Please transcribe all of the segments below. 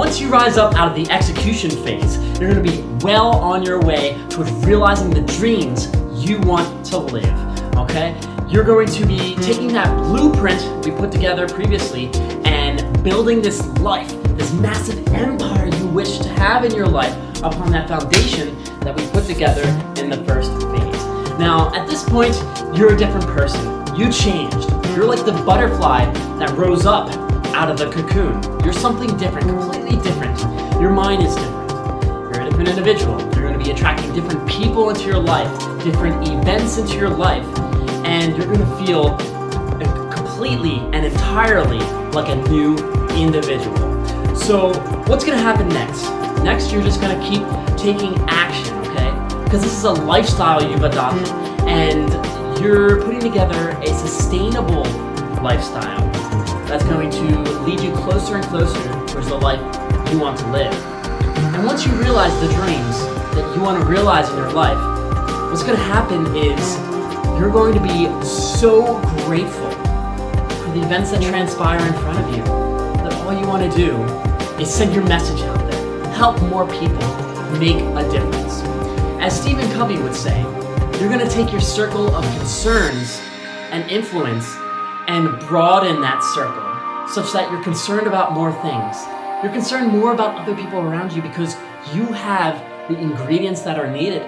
once you rise up out of the execution phase, you're going to be well on your way towards realizing the dreams you want to live, okay? You're going to be taking that blueprint we put together previously and building this life, this massive empire you wish to have in your life upon that foundation that we put together in the first phase. Now, at this point, you're a different person. You changed. You're like the butterfly that rose up out of the cocoon. You're something different, completely different. Your mind is different. You're a different individual. You're going to be attracting different people into your life, different events into your life, and you're going to feel completely and entirely like a new individual. So what's going to happen next? Next, you're just going to keep taking action, okay? Because this is a lifestyle you've adopted, and you're putting together a sustainable lifestyle that's going to lead you closer and closer towards the life you want to live. And once you realize the dreams that you want to realize in your life, what's going to happen is you're going to be so grateful for the events that transpire in front of you that all you want to do is send your message out there, help more people, make a difference. As Stephen Covey would say, you're going to take your circle of concerns and influence and broaden that circle such that you're concerned about more things. You're concerned more about other people around you because you have the ingredients that are needed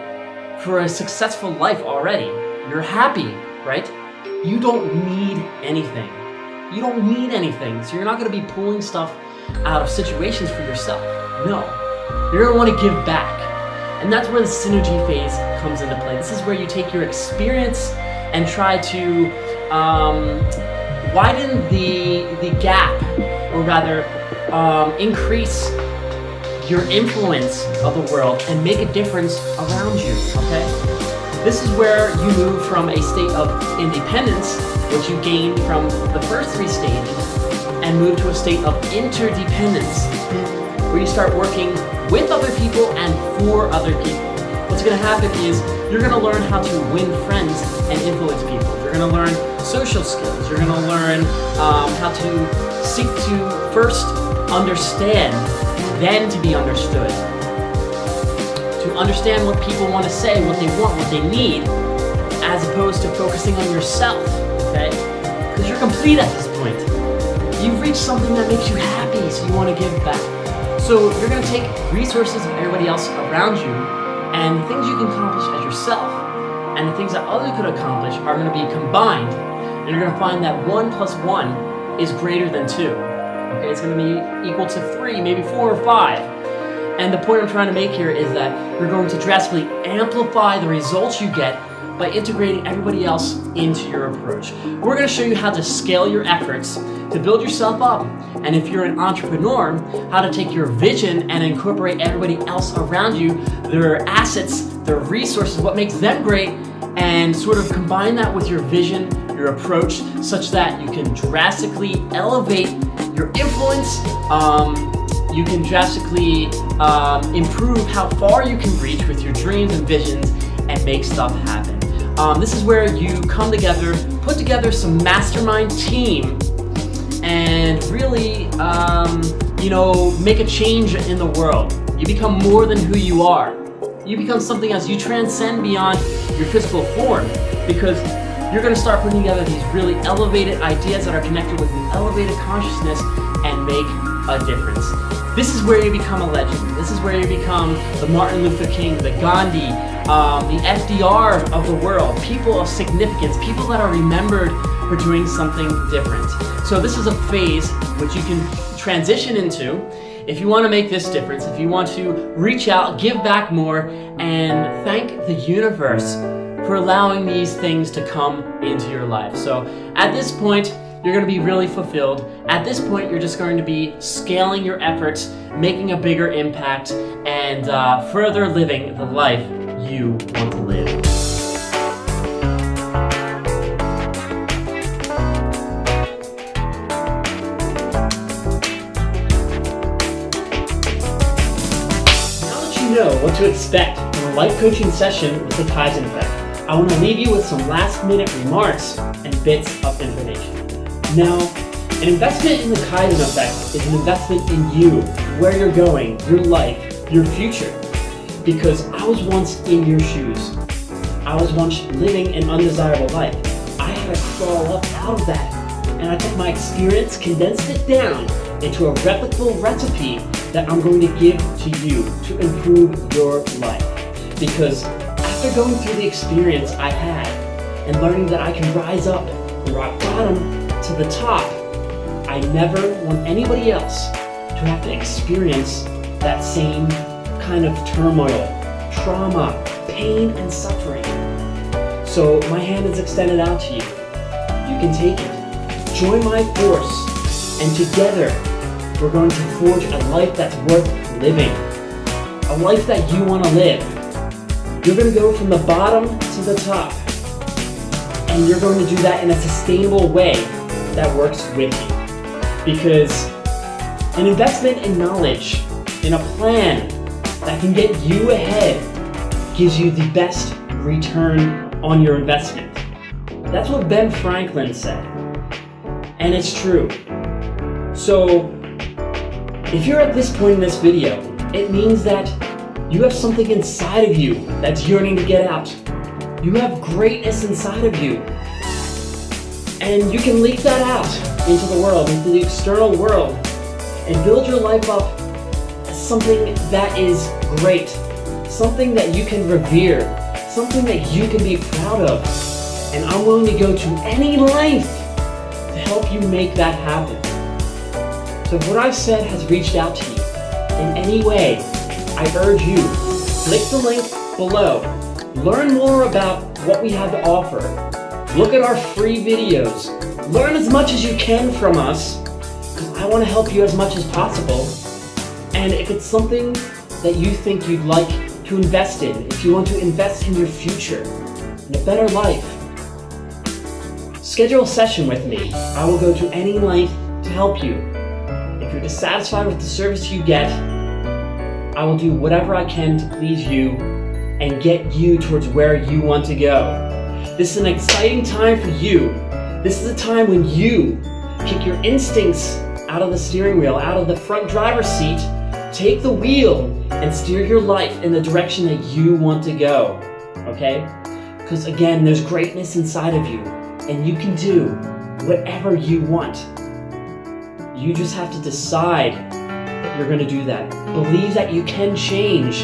for a successful life already. You're happy, right? You don't need anything. You don't need anything, so you're not going to be pulling stuff out of situations for yourself. No. You're going to want to give back. And that's where the synergy phase comes into play. This is where you take your experience and try to widen the gap, or rather increase your influence of the world and make a difference around you, okay? This is where you move from a state of independence, which you gained from the first three stages, and move to a state of interdependence, where you start working with other people and for other people. What's going to happen is you're going to learn how to win friends and influence people. You're going to learn social skills. You're going to learn how to seek to first understand, then to be understood. To understand what people want to say, what they want, what they need, as opposed to focusing on yourself, okay? Because you're complete at this point. You've reached something that makes you happy, so you want to give back. So you're going to take resources of everybody else around you and the things you can accomplish as yourself and the things that others could accomplish are going to be combined. And you're going to find that 1 + 1 is greater than 2. Okay, it's going to be equal to 3, maybe 4 or 5. And the point I'm trying to make here is that you're going to drastically amplify the results you get by integrating everybody else into your approach. We're going to show you how to scale your efforts to build yourself up, and if you're an entrepreneur, how to take your vision and incorporate everybody else around you, their assets, their resources, what makes them great, and sort of combine that with your vision, your approach, such that you can drastically elevate your influence, you can drastically improve how far you can reach with your dreams and visions and make stuff happen. This is where you come together, put together some mastermind team, and really, make a change in the world. You become more than who you are. You become something else. You transcend beyond your physical form, because you're going to start putting together these really elevated ideas that are connected with an elevated consciousness and make a difference. This is where you become a legend. This is where you become the Martin Luther King, the Gandhi, the FDR of the world, people of significance, people that are remembered for doing something different. So this is a phase which you can transition into if you want to make this difference, if you want to reach out, give back more, and thank the universe for allowing these things to come into your life. So at this point, you're going to be really fulfilled. At this point, you're just going to be scaling your efforts, making a bigger impact, and further living the life you want to live. Now that you know what to expect from a life coaching session with the Kaizen Effect, I want to leave you with some last-minute remarks and bits of information. Now, An investment in the Kaizen Effect is an investment in you, where you're going, your life, your future. Because I was once in your shoes. I was once living an undesirable life. I had to crawl up out of that. And I took my experience, condensed it down into a replicable recipe that I'm going to give to you to improve your life. Because after going through the experience I had and learning that I can rise up from rock bottom to the top, I never want anybody else to have to experience that same kind of turmoil, trauma, pain, and suffering. So my hand is extended out to you. You can take it. Join my force, and together we're going to forge a life that's worth living. A life that you want to live. You're going to go from the bottom to the top. And you're going to do that in a sustainable way that works with you. Because an investment in knowledge, in a plan that can get you ahead, gives you the best return on your investment. That's what Ben Franklin said. And it's true. So, if you're at this point in this video, it means that you have something inside of you that's yearning to get out. You have greatness inside of you. And you can leak that out into the world, into the external world, and build your life up as something that is great, something that you can revere, something that you can be proud of. And I'm willing to go to any length to help you make that happen. So if what I've said has reached out to you in any way, I urge you, click the link below. Learn more about what we have to offer. Look at our free videos. Learn as much as you can from us, because I want to help you as much as possible. And if it's something that you think you'd like to invest in, if you want to invest in your future, in a better life, schedule a session with me. I will go to any length to help you. If you're dissatisfied with the service you get, I will do whatever I can to please you and get you towards where you want to go. This is an exciting time for you. This is a time when you kick your instincts out of the steering wheel, out of the front driver's seat, take the wheel and steer your life in the direction that you want to go, okay? Because again, there's greatness inside of you, and you can do whatever you want. You just have to decide that you're going to do that. Believe that you can change.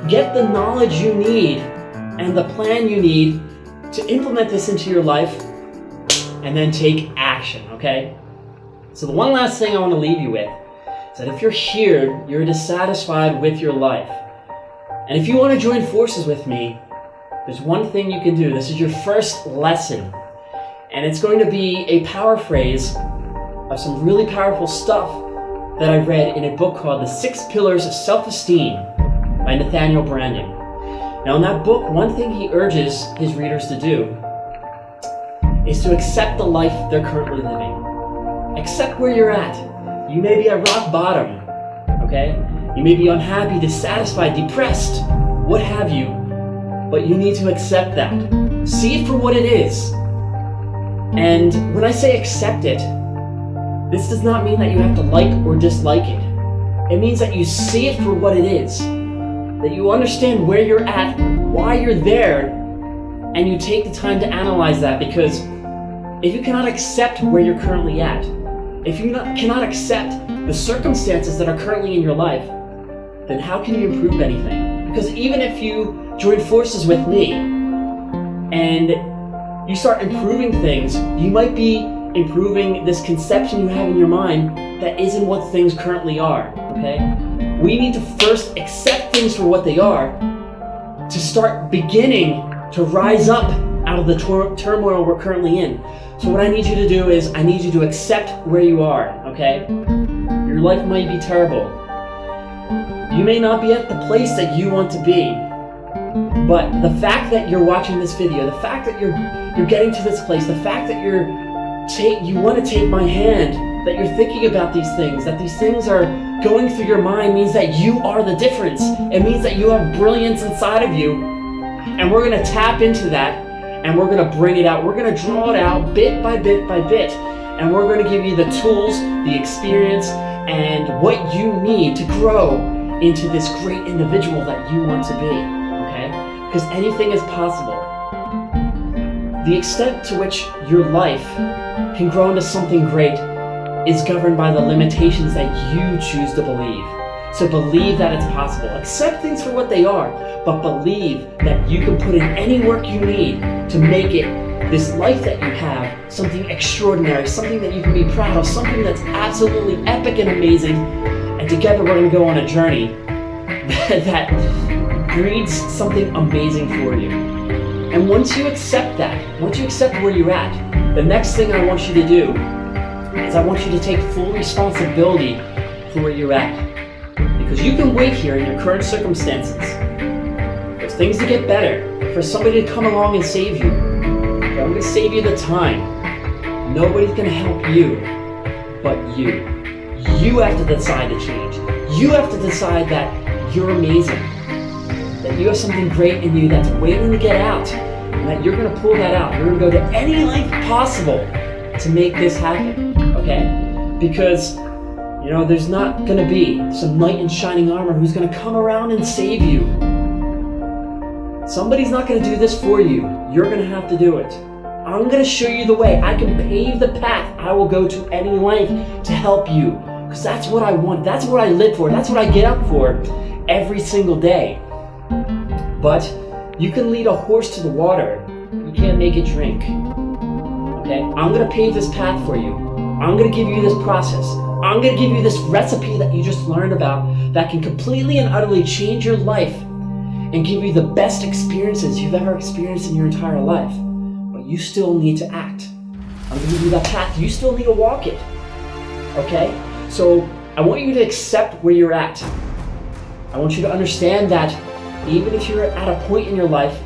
Get the knowledge you need and the plan you need to implement this into your life, and then take action, okay? So the one last thing I want to leave you with is that if you're here, you're dissatisfied with your life, and if you want to join forces with me, there's one thing you can do. This is your first lesson, and it's going to be a paraphrase of some really powerful stuff that I read in a book called The 6 Pillars of Self-Esteem by Nathaniel Branden. Now in that book, one thing he urges his readers to do is to accept the life they're currently living. Accept where you're at. You may be at rock bottom, okay? You may be unhappy, dissatisfied, depressed, what have you, but you need to accept that. See it for what it is. And when I say accept it, this does not mean that you have to like or dislike it. It means that you see it for what it is. That you understand where you're at, why you're there, and you take the time to analyze that, because if you cannot accept where you're currently at, if you cannot accept the circumstances that are currently in your life, then how can you improve anything? Because even if you join forces with me and you start improving things, you might be improving this conception you have in your mind that isn't what things currently are, okay? We need to first accept things for what they are to start beginning to rise up out of the turmoil we're currently in. So what I need you to do is I need you to accept where you are, okay? Your life might be terrible. You may not be at the place that you want to be. But the fact that you're watching this video, the fact that you're getting to this place, the fact that you want to take my hand, that you're thinking about these things, that these things are going through your mind, means that you are the difference. It means that you have brilliance inside of you, and we're going to tap into that, and we're going to bring it out. We're going to draw it out bit by bit by bit. and we're going to give you the tools, the experience, and what you need to grow into this great individual that you want to be, okay? Because anything is possible. The extent to which your life can grow into something great is governed by the limitations that you choose to believe. So believe that it's possible. Accept things for what they are, but believe that you can put in any work you need to make it, this life that you have, something extraordinary, something that you can be proud of, something that's absolutely epic and amazing. And together we're going to go on a journey that breeds something amazing for you. And once you accept that, once you accept where you're at, the next thing I want you to do is I want you to take full responsibility for where you're at. Because you can wait here in your current circumstances for things to get better, for somebody to come along and save you. But I'm going to save you the time. Nobody's going to help you but you. You have to decide to change. You have to decide that you're amazing, that you have something great in you that's waiting to get out, and that you're going to pull that out. You're going to go to any length possible to make this happen, okay? Because there's not going to be some knight in shining armor who's going to come around and save you. Somebody's not going to do this for you. You're going to have to do it. I'm going to show you the way. I can pave the path. I will go to any length to help you. Because that's what I want. That's what I live for. That's what I get up for every single day. But you can lead a horse to the water. You can't make it drink. Okay? I'm going to pave this path for you. I'm going to give you this process. I'm going to give you this recipe that you just learned about that can completely and utterly change your life and give you the best experiences you've ever experienced in your entire life. But you still need to act. I'm going to give you that path. You still need to walk it. Okay? So I want you to accept where you're at. I want you to understand that even if you're at a point in your life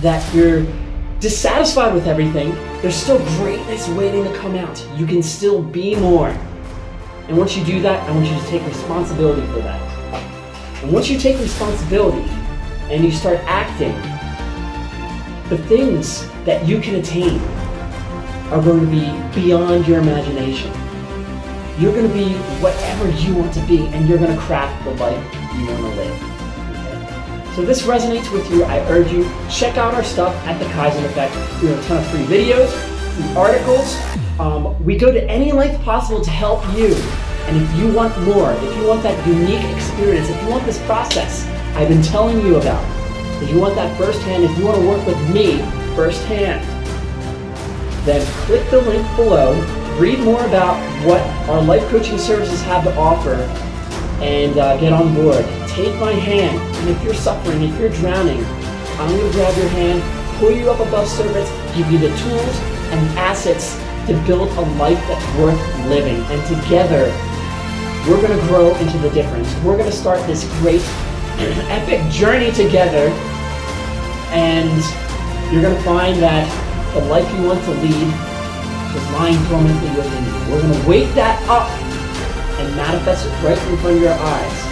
that you're dissatisfied with everything, there's still greatness waiting to come out. You can still be more. And once you do that, I want you to take responsibility for that. And once you take responsibility and you start acting, the things that you can attain are going to be beyond your imagination. You're going to be whatever you want to be, and you're going to craft the life you want to live. Okay? So if this resonates with you, I urge you, check out our stuff at the Kaizen Effect. We have a ton of free videos, free articles. We go to any length possible to help you. And if you want more, if you want that unique experience, if you want this process I've been telling you about, if you want that firsthand, if you want to work with me firsthand, then click the link below, read more about what our life coaching services have to offer, and get on board. Take my hand, and if you're suffering, if you're drowning, I'm going to grab your hand, pull you up above surface, give you the tools and the assets to build a life that's worth living. And together, we're going to grow into the difference. We're going to start this great, epic journey together, and you're going to find that the life you want to lead is lying dormantly within you. We're going to wake that up and manifest it right in front of your eyes.